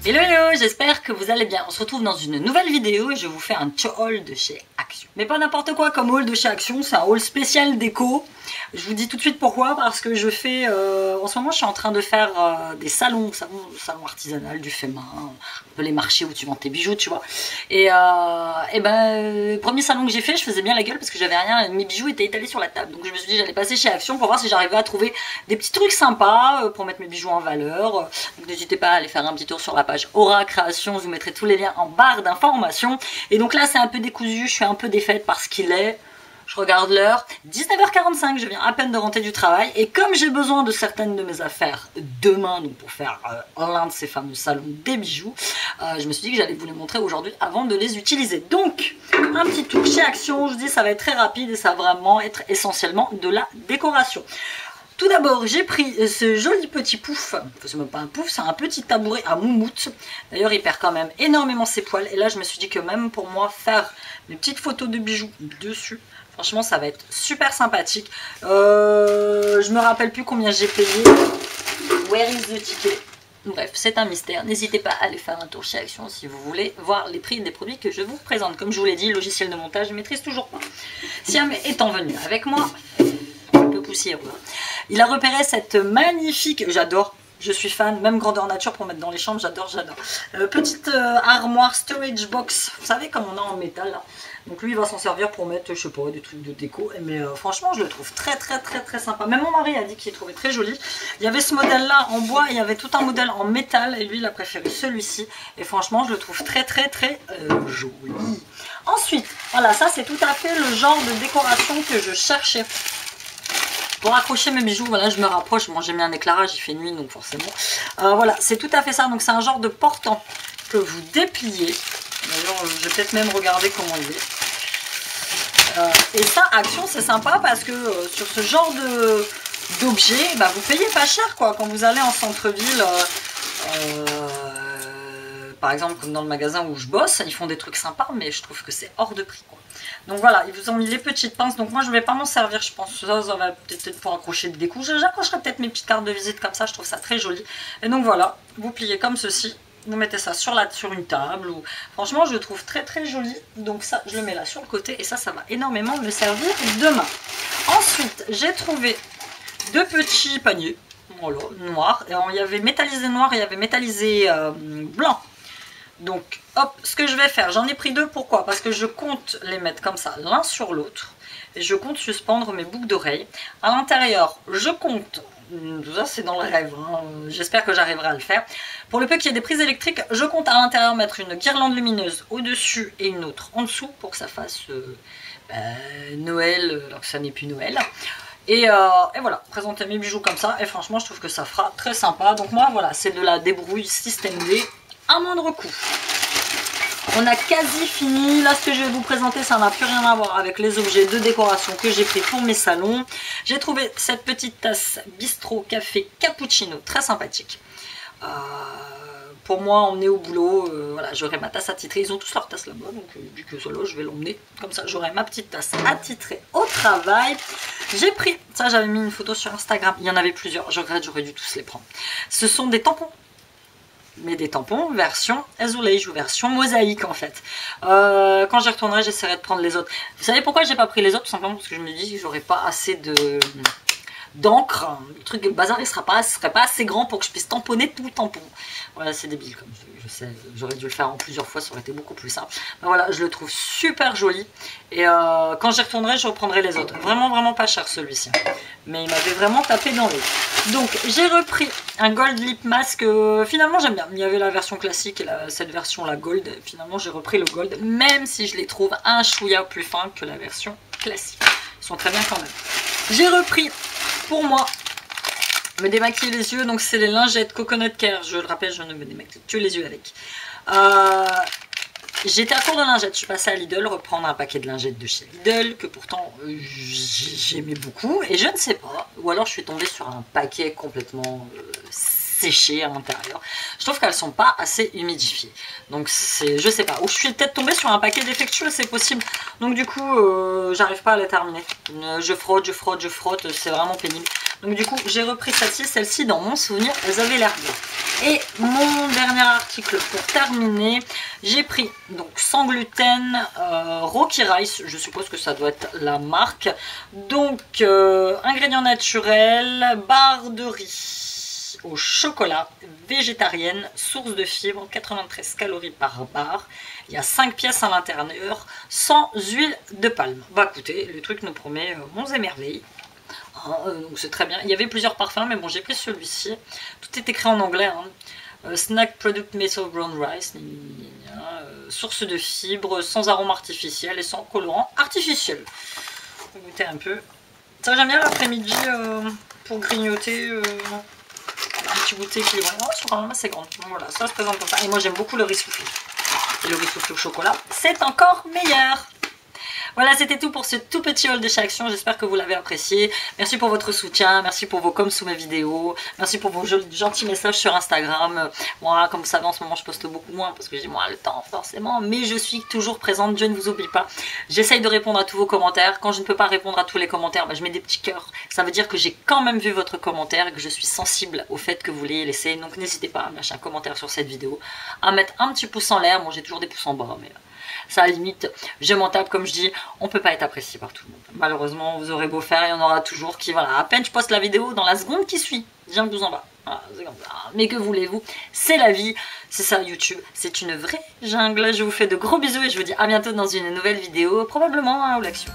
Hello hello, j'espère que vous allez bien. On se retrouve dans une nouvelle vidéo et je vous fais un haul de chez Action. Mais pas n'importe quoi comme haul de chez Action, c'est un haul spécial déco. Je vous dis tout de suite pourquoi, parce que je fais, en ce moment je suis en train de faire des salons artisanal, du fait main, un peu les marchés où tu vends tes bijoux, tu vois. Et le premier salon que j'ai fait, je faisais bien la gueule parce que j'avais rien, mes bijoux étaient étalés sur la table. Donc je me suis dit j'allais passer chez Action pour voir si j'arrivais à trouver des petits trucs sympas pour mettre mes bijoux en valeur. Donc n'hésitez pas à aller faire un petit tour sur la page Aura Création, je vous mettrai tous les liens en barre d'informations. Et donc là c'est un peu décousu, je suis un peu défaite parce qu'il est... Je regarde l'heure, 19h45, je viens à peine de rentrer du travail et comme j'ai besoin de certaines de mes affaires demain, donc pour faire l'un de ces fameux salons des bijoux, je me suis dit que j'allais vous les montrer aujourd'hui avant de les utiliser. Donc, un petit tour chez Action, je dis ça va être très rapide et ça va vraiment être essentiellement de la décoration. Tout d'abord, j'ai pris ce joli petit pouf, c'est même pas un pouf, c'est un petit tabouret à moumoute. D'ailleurs, il perd quand même énormément ses poils. Et là, je me suis dit que même pour moi, faire des petites photos de bijoux dessus, franchement, ça va être super sympathique. Je me rappelle plus combien j'ai payé. Where is the ticket? Bref, c'est un mystère. N'hésitez pas à aller faire un tour chez Action si vous voulez voir les prix des produits que je vous présente. Comme je vous l'ai dit, le logiciel de montage, je ne maîtrise toujours pas. Siam étant venu avec moi, un peu poussiéreux. Il a repéré cette magnifique, j'adore, je suis fan, même grandeur nature pour mettre dans les chambres, j'adore. Petite armoire storage box, vous savez comme on a en métal là. Donc lui il va s'en servir pour mettre, je sais pas, des trucs de déco. Mais franchement je le trouve très sympa. Même mon mari a dit qu'il trouvait très joli. Il y avait ce modèle là en bois, il y avait tout un modèle en métal et lui il a préféré celui-ci. Et franchement je le trouve très joli. Ensuite, voilà, ça c'est tout à fait le genre de décoration que je cherchais. Pour accrocher mes bijoux, voilà, je me rapproche. Bon, j'ai mis un éclairage, il fait nuit, donc forcément. Voilà, c'est tout à fait ça. Donc, c'est un genre de portant que vous dépliez. D'ailleurs, je vais peut-être même regarder comment il est. Et ça, Action, c'est sympa parce que sur ce genre d'objet, bah, vous payez pas cher, quoi. Quand vous allez en centre-ville, par exemple, comme dans le magasin où je bosse, ils font des trucs sympas, mais je trouve que c'est hors de prix, quoi. Donc voilà, ils vous ont mis les petites pinces. Donc moi je ne vais pas m'en servir, je pense. Ça va peut-être pour accrocher des couches. J'accrocherai peut-être mes petites cartes de visite comme ça, je trouve ça très joli. Et donc voilà, vous pliez comme ceci. Vous mettez ça sur une table. Ou... Franchement, je le trouve très joli. Donc ça, je le mets là sur le côté. Et ça va énormément me servir demain. Ensuite, j'ai trouvé deux petits paniers. Voilà, noirs. Et il y avait métallisé noir et il y avait métallisé blanc. Donc, hop, ce que je vais faire, j'en ai pris deux, pourquoi? Parce que je compte les mettre comme ça, l'un sur l'autre. Et je compte suspendre mes boucles d'oreilles. À l'intérieur, je compte, tout ça c'est dans le rêve, hein, j'espère que j'arriverai à le faire. Pour le peu qu'il y ait des prises électriques, je compte à l'intérieur mettre une guirlande lumineuse au-dessus et une autre en dessous pour que ça fasse Noël, alors que ça n'est plus Noël. Et voilà, présenter mes bijoux comme ça. Et franchement, je trouve que ça fera très sympa. Donc moi, voilà, c'est de la débrouille système D. À moindre coût. On a quasi fini. Là, ce que je vais vous présenter, ça n'a plus rien à voir avec les objets de décoration que j'ai pris pour mes salons. J'ai trouvé cette petite tasse bistrot café cappuccino, très sympathique. Pour moi, on est au boulot. Voilà, j'aurai ma tasse attitrée. Ils ont tous leur tasse là-bas, donc vu que cela, je vais l'emmener. Comme ça, j'aurai ma petite tasse attitrée au travail. J'ai pris, ça j'avais mis une photo sur Instagram. Il y en avait plusieurs. Je regrette, j'aurais dû tous les prendre. Ce sont des tampons. Mais des tampons version azulège ou version mosaïque en fait. Quand j'y retournerai, j'essaierai de prendre les autres. Vous savez pourquoi j'ai pas pris les autres? Tout simplement parce que je me dis que j'aurais pas assez d'encre. Le truc le bazar il serait pas assez grand pour que je puisse tamponner tout le tampon. Voilà, c'est débile comme je sais, j'aurais dû le faire en plusieurs fois, ça aurait été beaucoup plus simple. Mais voilà, je le trouve super joli. Et quand j'y retournerai, je reprendrai les autres. Vraiment pas cher celui-ci. Mais il m'avait vraiment tapé dans l'œil. Donc j'ai repris un gold lip mask. Finalement j'aime bien. Il y avait la version classique et cette version la gold. Finalement j'ai repris le gold, même si je les trouve un chouïa plus fin que la version classique. Ils sont très bien quand même. J'ai repris pour moi me démaquiller les yeux. Donc c'est les lingettes Coconut Care. Je le rappelle, je ne me démaquille que les yeux avec. J'étais à court de lingettes, je suis passée à Lidl reprendre un paquet de lingettes de chez Lidl que pourtant j'aimais beaucoup et je ne sais pas, ou alors je suis tombée sur un paquet complètement séché à l'intérieur. Je trouve qu'elles sont pas assez humidifiées, donc c'est, je sais pas, ou je suis peut-être tombée sur un paquet défectueux, c'est possible, donc du coup j'arrive pas à les terminer. Je frotte, c'est vraiment pénible. Donc du coup, j'ai repris celle-ci dans mon souvenir, elles avaient l'air bien. Et mon dernier article pour terminer, j'ai pris donc sans gluten Rocky Rice, je suppose que ça doit être la marque. Donc ingrédients naturels, barre de riz au chocolat, végétarienne, source de fibres, 93 calories par barre. Il y a 5 pièces à l'intérieur, sans huile de palme. Bah écoutez, le truc nous promet monts et merveilles. Donc c'est très bien. Il y avait plusieurs parfums, mais bon, j'ai pris celui-ci. Tout est écrit en anglais. Snack Product Made of Brown Rice. Source de fibres, sans arôme artificiel et sans colorant artificiel. On va goûter un peu. Ça, j'aime bien l'après-midi pour grignoter. Un petit goûter équilibré. Oh, c'est quand même assez grand. Voilà, ça se présente comme ça. Et moi, j'aime beaucoup le riz soufflé. Et le riz soufflé au chocolat, c'est encore meilleur. Voilà, c'était tout pour ce tout petit haul de chez Action. J'espère que vous l'avez apprécié. Merci pour votre soutien, merci pour vos coms sous mes vidéos, merci pour vos gentils messages sur Instagram. Moi, comme vous savez, en ce moment, je poste beaucoup moins parce que j'ai moins le temps, forcément. Mais je suis toujours présente, je ne vous oublie pas. J'essaye de répondre à tous vos commentaires. Quand je ne peux pas répondre à tous les commentaires, bah, je mets des petits cœurs. Ça veut dire que j'ai quand même vu votre commentaire et que je suis sensible au fait que vous l'ayez laissé. Donc, n'hésitez pas à lâcher un commentaire sur cette vidéo, à mettre un petit pouce en l'air. Bon, j'ai toujours des pouces en bas, mais ça, à la limite, je m'en tape, comme je dis, on peut pas être apprécié par tout le monde. Malheureusement, vous aurez beau faire, il y en aura toujours qui, voilà, à peine je poste la vidéo, dans la seconde qui suit, j'ai un pouce en bas. Voilà, c'est comme ça. Mais que voulez-vous, c'est la vie, c'est ça YouTube, c'est une vraie jungle. Je vous fais de gros bisous et je vous dis à bientôt dans une nouvelle vidéo, probablement à Haul Action.